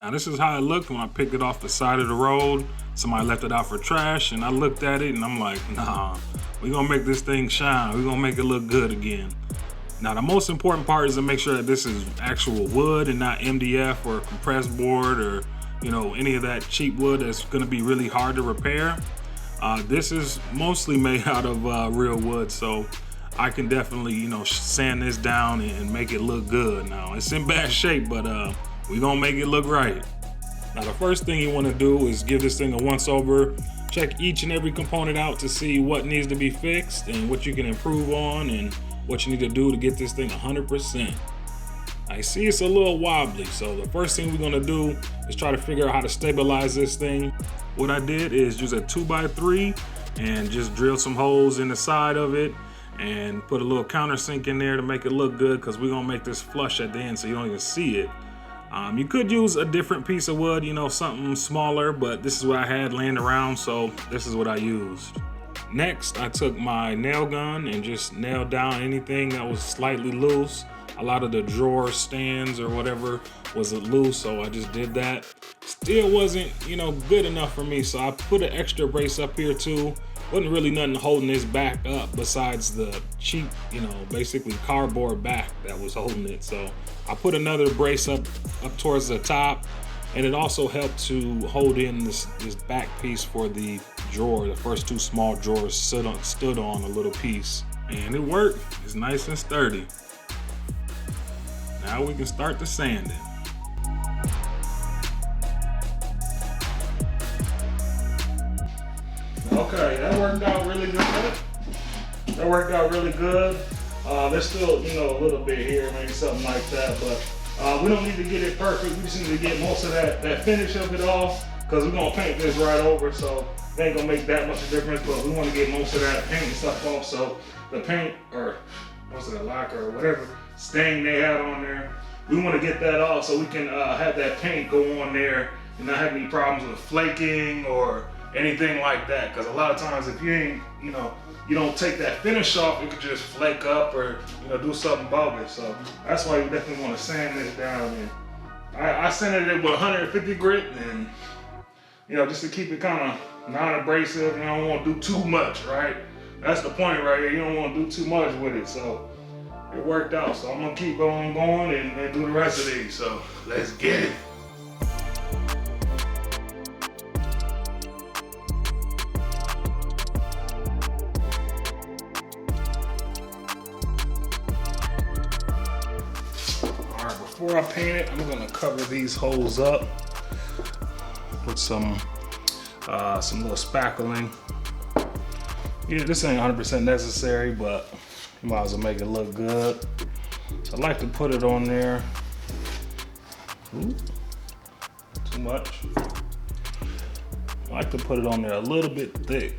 Now this is how it looked when I picked it off the side of the road. Somebody left it out for trash and I looked at it and I'm like, nah, we're gonna make this thing shine. We're gonna make it look good again. Now the most important part is to make sure that this is actual wood and not MDF or compressed board or any of that cheap wood that's gonna be really hard to repair. This is mostly made out of real wood, so I can definitely sand this down and make it look good. Now it's in bad shape, but we're gonna make it look right. Now the first thing you wanna do is give this thing a once over. Check each and every component out to see what needs to be fixed and what you can improve on and what you need to do to get this thing 100%. I see it's a little wobbly, so the first thing we're gonna do is try to figure out how to stabilize this thing. What I did is use a 2x3 and just drill some holes in the side of it and put a little countersink in there to make it look good, because we're gonna make this flush at the end so you don't even see it. You could use a different piece of wood, something smaller, but this is what I had laying around, so this is what I used. Next, I took my nail gun and just nailed down anything that was slightly loose. A lot of the drawer stands or whatever was loose, so I just did that. Still wasn't, good enough for me, so I put an extra brace up here too. Wasn't really nothing holding this back up besides the cheap, basically cardboard back that was holding it. So I put another brace up towards the top, and it also helped to hold in this back piece for the drawer. The first two small drawers stood on a little piece, and it worked. It's nice and sturdy. Now we can start the sanding. Okay, that worked out really good. There's still, a little bit here, maybe something like that, but we don't need to get it perfect. We just need to get most of that finish of it off, because we're gonna paint this right over, so it ain't gonna make that much of a difference, but we wanna get most of that paint and stuff off, so the paint, or what's it, a lacquer or whatever stain they had on there, we wanna get that off so we can have that paint go on there and not have any problems with flaking or anything like that, because a lot of times if you ain't, you don't take that finish off, it could just flake up or do something bogus. So that's why you definitely want to sand this down. And I sanded it with 150 grit, and just to keep it kind of non-abrasive. I don't want to do too much, right? That's the point right here. You don't want to do too much with it. So it worked out. So I'm gonna keep on going and do the rest of these. So let's get it. Before I paint it, I'm gonna cover these holes up with some little spackling. Yeah, this ain't 100% necessary, but you might as well make it look good. So I like to put it on there. Ooh, too much. I like to put it on there a little bit thick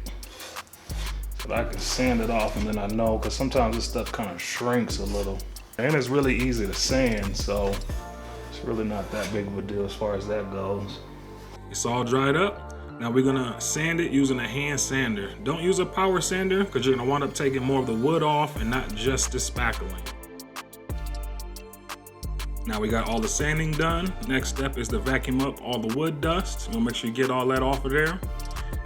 so that I can sand it off, and then I know, because sometimes this stuff kind of shrinks a little. And it's really easy to sand, so it's really not that big of a deal as far as that goes. It's all dried up. Now we're gonna sand it using a hand sander. Don't use a power sander, because you're gonna wind up taking more of the wood off and not just the spackling. Now we got all the sanding done. Next step is to vacuum up all the wood dust. You'll make sure you get all that off of there.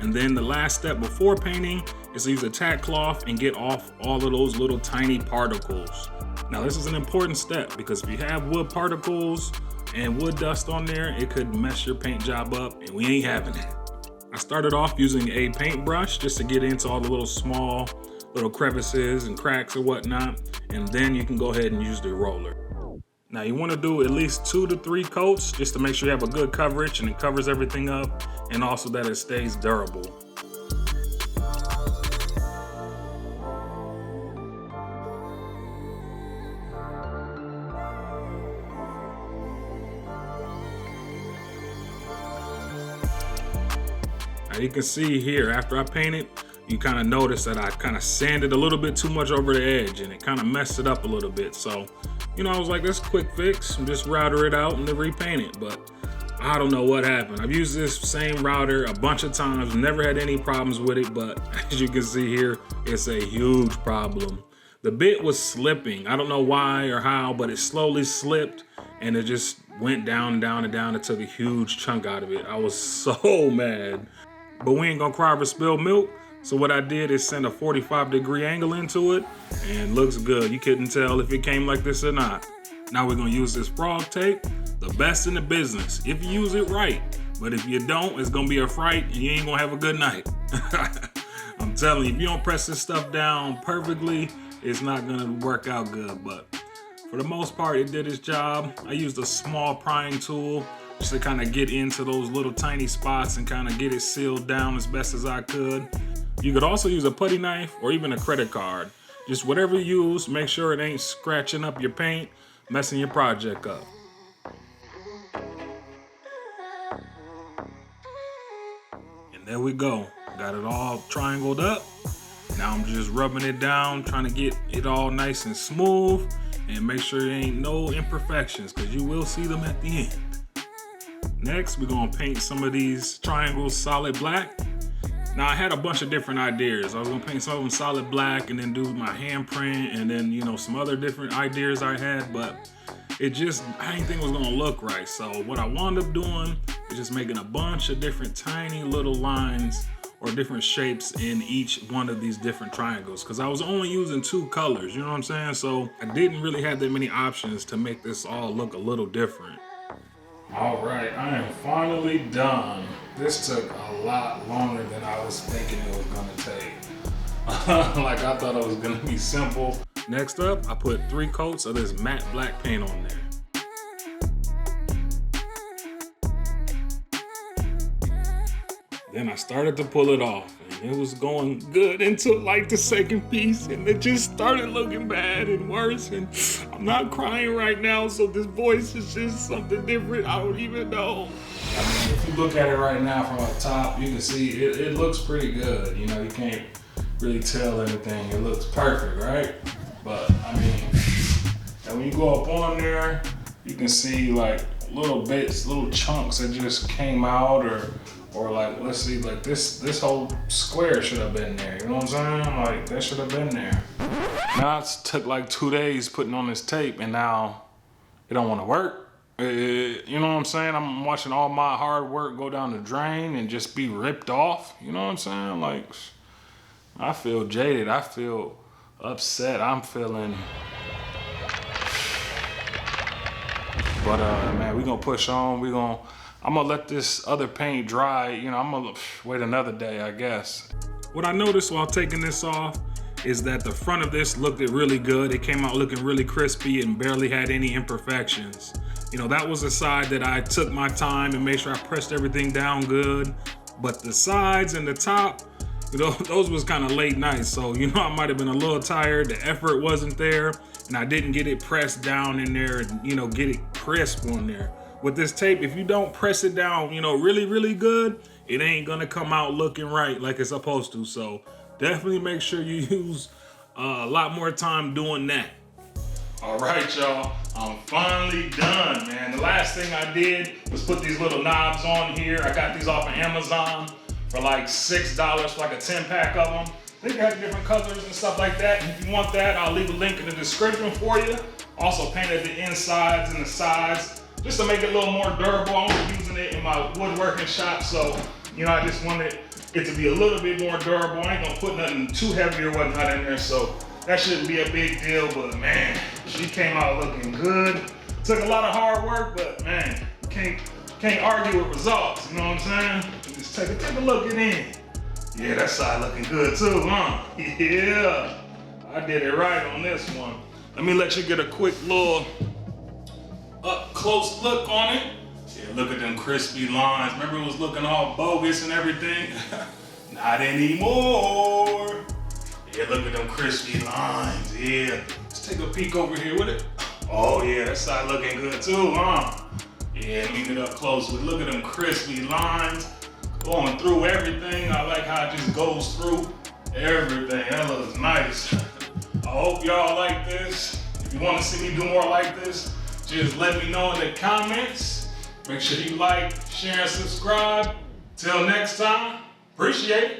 And then the last step before painting is to use a tack cloth and get off all of those little tiny particles. Now this is an important step, because if you have wood particles and wood dust on there, it could mess your paint job up, and we ain't having it. I started off using a paintbrush just to get into all the little small little crevices and cracks or whatnot, and then you can go ahead and use the roller. Now you want to do at least 2 to 3 coats just to make sure you have a good coverage and it covers everything up, and also that it stays durable. Now you can see here, after I painted, you kind of notice that I kind of sanded a little bit too much over the edge, and it kind of messed it up a little bit. So, I was like, that's a quick fix. Just router it out and then repaint it. But I don't know what happened. I've used this same router a bunch of times, never had any problems with it. But as you can see here, it's a huge problem. The bit was slipping. I don't know why or how, but it slowly slipped, and it just went down and down and down. It took a huge chunk out of it. I was so mad. But we ain't gonna cry over spilled milk. So what I did is send a 45-degree angle into it, and looks good. You couldn't tell if it came like this or not. Now we're gonna use this frog tape, the best in the business, if you use it right. But if you don't, it's gonna be a fright and you ain't gonna have a good night. I'm telling you, if you don't press this stuff down perfectly, it's not gonna work out good. But for the most part, it did its job. I used a small prying tool just to kind of get into those little tiny spots and kind of get it sealed down as best as I could. You could also use a putty knife or even a credit card. Just whatever you use, make sure it ain't scratching up your paint, messing your project up. And there we go. Got it all triangled up. Now I'm just rubbing it down, trying to get it all nice and smooth and make sure there ain't no imperfections, because you will see them at the end. Next, we're gonna paint some of these triangles solid black. Now I had a bunch of different ideas. I was gonna paint some of them solid black and then do my handprint and then, you know, some other different ideas I had, but I didn't think it was gonna look right. So what I wound up doing is just making a bunch of different tiny little lines or different shapes in each one of these different triangles, because I was only using 2 colors, you know what I'm saying? So I didn't really have that many options to make this all look a little different. All right, I am finally done. This took a lot longer than I was thinking it was gonna take. Like I thought it was gonna be simple. Next up, I put 3 coats of this matte black paint on there. Then I started to pull it off, and it was going good until like the second piece, and it just started looking bad and worse, and I'm not crying right now, so this voice is just something different. I don't even know. I mean, if you look at it right now from up top, you can see it looks pretty good. You know, you can't really tell anything. It looks perfect, right? But I mean, and when you go up on there, you can see like little bits, little chunks that just came out, or like, let's see, like this whole square should have been there. You know what I'm saying? Like that should have been there. Now it took like 2 days putting on this tape, and now it don't want to work. You know what I'm saying? I'm watching all my hard work go down the drain and just be ripped off. You know what I'm saying? Like, I feel jaded. I feel upset. I'm feeling. But man, we gonna push on. I'm gonna let this other paint dry. You know, I'm gonna wait another day, I guess. What I noticed while taking this off is that the front of this looked really good. It came out looking really crispy and barely had any imperfections. You know, that was the side that I took my time and made sure I pressed everything down good. But the sides and the top, you know, those was kind of late night. So, you know, I might have been a little tired. The effort wasn't there, and I didn't get it pressed down in there and, you know, get it crisp on there. With this tape, if you don't press it down, you know, really, really good, it ain't gonna come out looking right like it's supposed to. So definitely make sure you use a lot more time doing that. All right, y'all, I'm finally done, man. The last thing I did was put these little knobs on here. I got these off of Amazon for like $6 for like a 10-pack of them. I think they have different colors and stuff like that. And if you want that, I'll leave a link in the description for you. Also painted the insides and the sides, just to make it a little more durable. I'm using it in my woodworking shop, so, you know, I just wanted it to be a little bit more durable. I ain't gonna put nothing too heavy or whatnot in there, so that shouldn't be a big deal, but man, she came out looking good. Took a lot of hard work, but man, can't argue with results, you know what I'm saying? Just take a look at it. Yeah, that side looking good too, huh? Yeah, I did it right on this one. Let me let you get a quick little up close look on it. Yeah, look at them crispy lines. Remember it was looking all bogus and everything? Not anymore. Yeah, look at them crispy lines. Yeah, let's take a peek over here with it. Oh yeah, that side looking good too, huh? Yeah, let me get up close with. Look at them crispy lines going through everything. I like how it just goes through everything. That looks nice. I hope y'all like this. If you want to see me do more like this, just let me know in the comments. Make sure you like, share, and subscribe. Till next time, appreciate it.